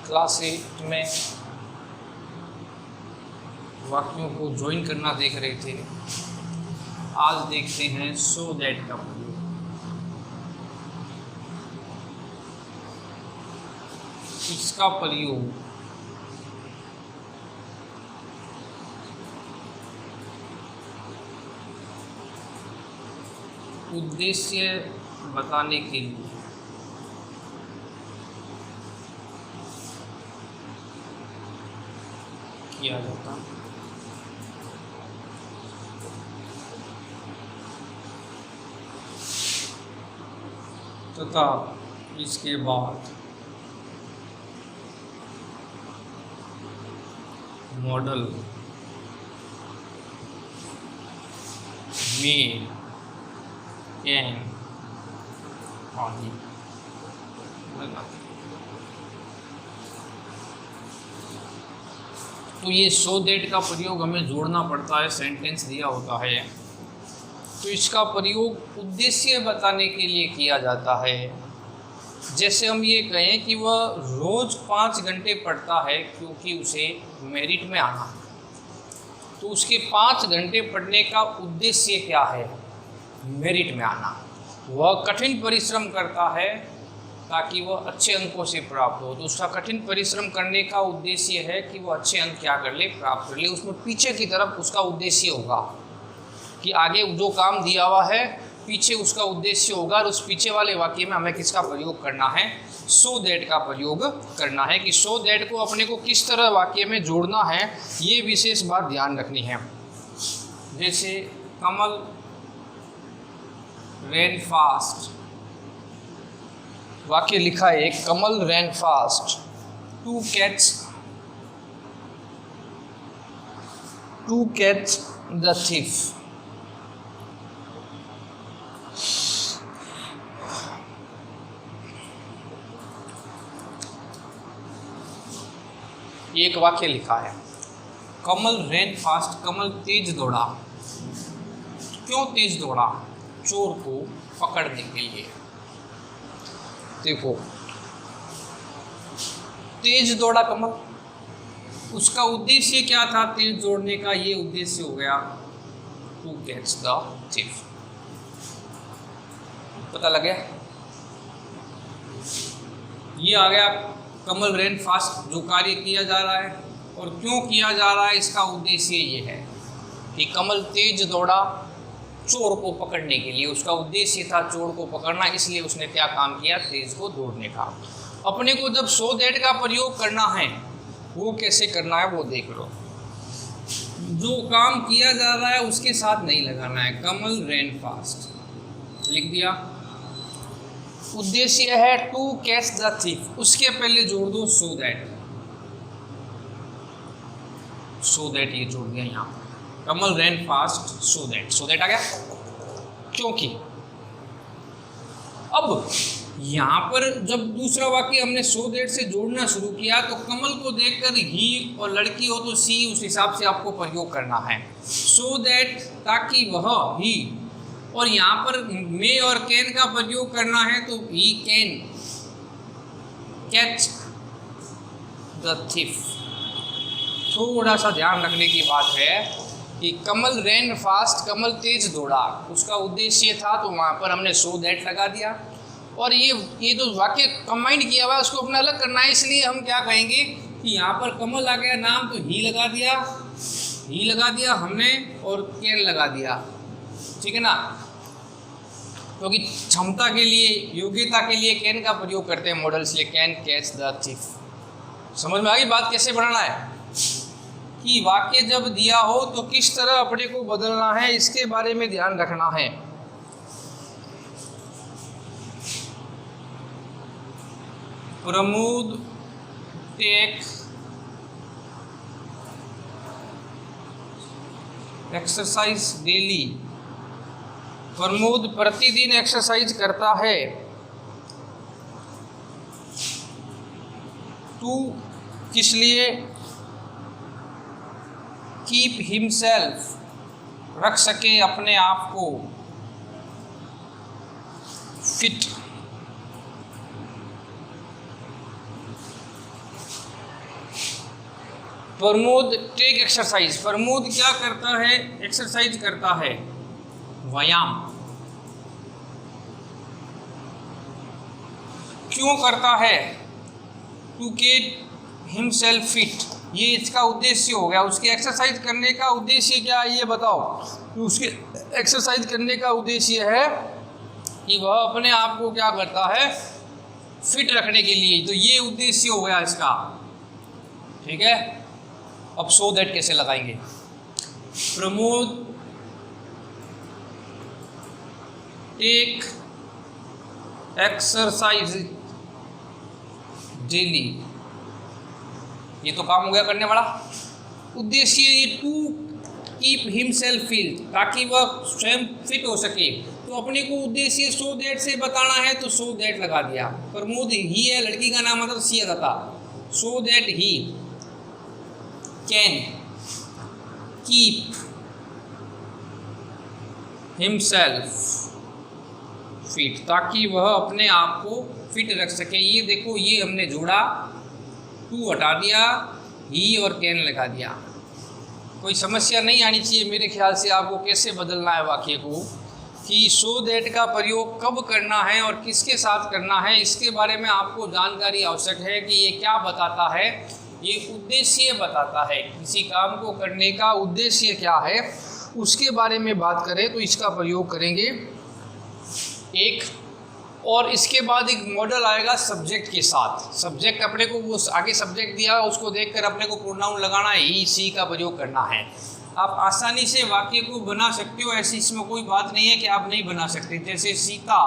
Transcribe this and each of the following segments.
Class 8 में वाक्यों को ज्वाइन करना देख रहे थे। आज देखते हैं सो दैट का प्रयोग। इसका प्रयोग उद्देश्य बताने के लिए किया जाता है। तथा इसके बाद मॉडल में कैन आदि लगाते। तो ये सो दैट का प्रयोग हमें जोड़ना पड़ता है, सेंटेंस दिया होता है तो इसका प्रयोग उद्देश्य बताने के लिए किया जाता है। जैसे हम ये कहें कि वह रोज़ 5 घंटे पढ़ता है क्योंकि उसे मेरिट में आना है, तो उसके 5 घंटे पढ़ने का उद्देश्य क्या है? मेरिट में आना। वह कठिन परिश्रम करता है ताकि वह अच्छे अंकों से प्राप्त हो, तो उसका कठिन परिश्रम करने का उद्देश्य है कि वह अच्छे अंक क्या कर ले, प्राप्त कर ले। उसमें पीछे की तरफ उसका उद्देश्य होगा कि आगे जो काम दिया हुआ है पीछे उसका उद्देश्य होगा, और उस पीछे वाले वाक्य में हमें किसका प्रयोग करना है? सो दैट का प्रयोग करना है कि सो दैट को अपने को किस तरह वाक्य में जोड़ना है, ये विशेष बात ध्यान रखनी है। जैसे कमल रैन फास्ट, वाक्य लिखा है Kamal ran fast to catch the thief। एक वाक्य लिखा है कमल रैन फास्ट, कमल तेज दौड़ा। क्यों तेज दौड़ा? चोर को पकड़ने के लिए। देखो, तेज दौड़ा कमल, उसका उद्देश्य क्या था तेज दौड़ने का? ये उद्देश्य हो गया टू कैच द thief। पता लग गया? ये आ गया कमल रैन फास्ट, जो कार्य किया जा रहा है और क्यों किया जा रहा है, इसका उद्देश्य ये है कि कमल तेज दौड़ा चोर को पकड़ने के लिए। उसका उद्देश्य था चोर को पकड़ना, इसलिए उसने क्या काम किया? तेज को दौड़ने का। अपने को जब सो दैट का प्रयोग करना है, वो कैसे करना है वो देख लो। जो काम किया जा रहा है उसके साथ नहीं लगाना है। कमल रैन फास्ट लिख दिया, उद्देश्य है टू कैच द thief, उसके पहले जोड़ दो सो दैट। सो दैट ये जोड़ दिया यहाँ, कमल रैन फास्ट सो दैट आ गया। क्योंकि अब यहाँ पर जब दूसरा वाक्य हमने सो दैट से जोड़ना शुरू किया तो कमल को देखकर ही, और लड़की हो तो सी, उस हिसाब से आपको प्रयोग करना है। सो दैट ताकि वह ही, और यहाँ पर मे और कैन का प्रयोग करना है तो he can catch the thief। थोड़ा सा ध्यान रखने की बात है कि कमल रैन फास्ट, कमल तेज दौड़ा, उसका उद्देश्य था तो वहाँ पर हमने सो दैट लगा दिया। और ये जो वाक्य कंबाइंड किया हुआ है उसको अपना अलग करना है, इसलिए हम क्या कहेंगे कि यहाँ पर कमल आ गया नाम तो ही लगा दिया हमने, और कैन लगा दिया। ठीक है ना? क्योंकि क्षमता के लिए, योग्यता के लिए कैन का प्रयोग करते हैं मॉडल्स, लिए कैन कैच द thief। समझ में आ गई बात कैसे बनाना है? कि वाक्य जब दिया हो तो किस तरह अपने को बदलना है, इसके बारे में ध्यान रखना है। Pramod take exercise daily, Pramod प्रतिदिन एक्सरसाइज करता है। टू किस लिए? कीप हिमसेल्फ, रख सके अपने आप को fit. Pramod take exercise. Pramod क्या करता है? एक्सरसाइज करता है, व्यायाम। क्यों करता है? टू कीप हिमसेल्फ फिट, ये इसका उद्देश्य हो गया। उसके एक्सरसाइज करने का उद्देश्य क्या है ये बताओ? तो उसके एक्सरसाइज करने का उद्देश्य है कि वह अपने आप को क्या करता है? फिट रखने के लिए। तो ये उद्देश्य हो गया इसका, ठीक है। अब सो दैट कैसे लगाएंगे? प्रमोद टेक एक्सरसाइज डेली, ये तो काम हो गया करने वाला। उद्देश्य ये टू कीप हिमसेल्फ फिट, ताकि वह स्वयं फिट हो सके। तो अपने को उद्देश्य सो दैट से बताना है तो सो दैट लगा दिया। प्रमोद ही है, लड़की का नाम मतलब सी था। So that he can keep himself fit, ताकि वह अपने आप को फिट रख सके। ये देखो, ये हमने जोड़ा, टू हटा दिया, ही और कैन लगा दिया। कोई समस्या नहीं आनी चाहिए मेरे ख्याल से। आपको कैसे बदलना है वाक्य को, कि सो दैट का प्रयोग कब करना है और किसके साथ करना है, इसके बारे में आपको जानकारी आवश्यक है कि ये क्या बताता है। ये उद्देश्य बताता है, किसी काम को करने का उद्देश्य क्या है उसके बारे में बात करें तो इसका प्रयोग करेंगे एक। और इसके बाद एक मॉडल आएगा सब्जेक्ट के साथ। सब्जेक्ट अपने को वो आगे सब्जेक्ट दिया है, उसको देखकर अपने को प्रोनाउन लगाना है, ही सी का प्रयोग करना है। आप आसानी से वाक्य को बना सकते हो, ऐसी इसमें कोई बात नहीं है कि आप नहीं बना सकते। जैसे Sita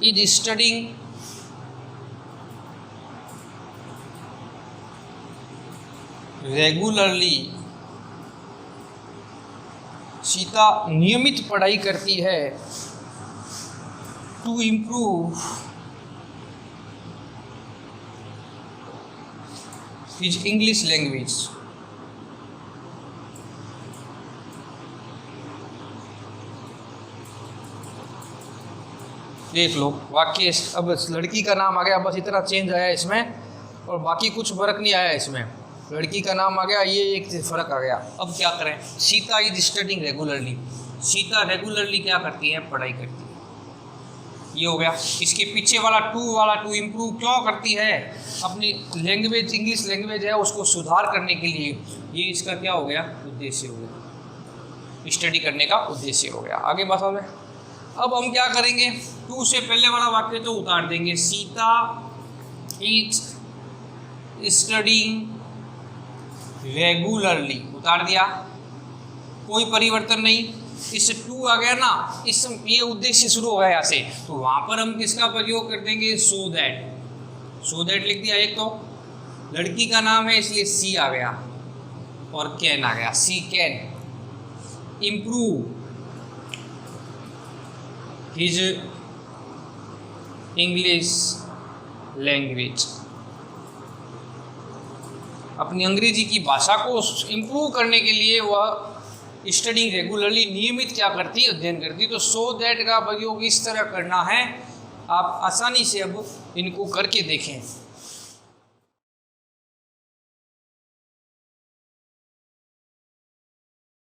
is studying regularly, Sita नियमित पढ़ाई करती है to improve his English language. देख लो वाक्य, अब लड़की का नाम आ गया, बस इतना चेंज आया इसमें और बाकी कुछ फर्क नहीं आया इसमें। लड़की का नाम आ गया, ये एक फ़र्क आ गया। अब क्या करें? Sita is studying regularly, Sita regularly क्या करती है? पढ़ाई करती है। ये हो गया। इसके पीछे वाला टू इम्प्रूव क्यों करती है? अपनी लैंग्वेज, इंग्लिश लैंग्वेज है उसको सुधार करने के लिए। ये इसका क्या हो गया? उद्देश्य हो गया, स्टडी करने का उद्देश्य हो गया। आगे बात में अब हम क्या करेंगे? टू से पहले वाला वाक्य तो उतार देंगे, सीता इज स्टडिंग रेगुलरली, उतार दिया, कोई परिवर्तन नहीं। इससे टू आ गया ना, इस ये उद्देश्य शुरू हो गया यहाँ से, तो वहाँ पर हम किसका प्रयोग कर देंगे? So that. सो दैट लिख दिया। एक तो लड़की का नाम है इसलिए सी आ गया और कैन आ गया, she can improve his English language, अपनी अंग्रेजी की भाषा को इम्प्रूव करने के लिए वह स्टडिंग रेगुलरली, नियमित क्या करती है? अध्ययन करती। तो सो दैट का प्रयोग इस तरह करना है। आप आसानी से अब इनको करके देखें।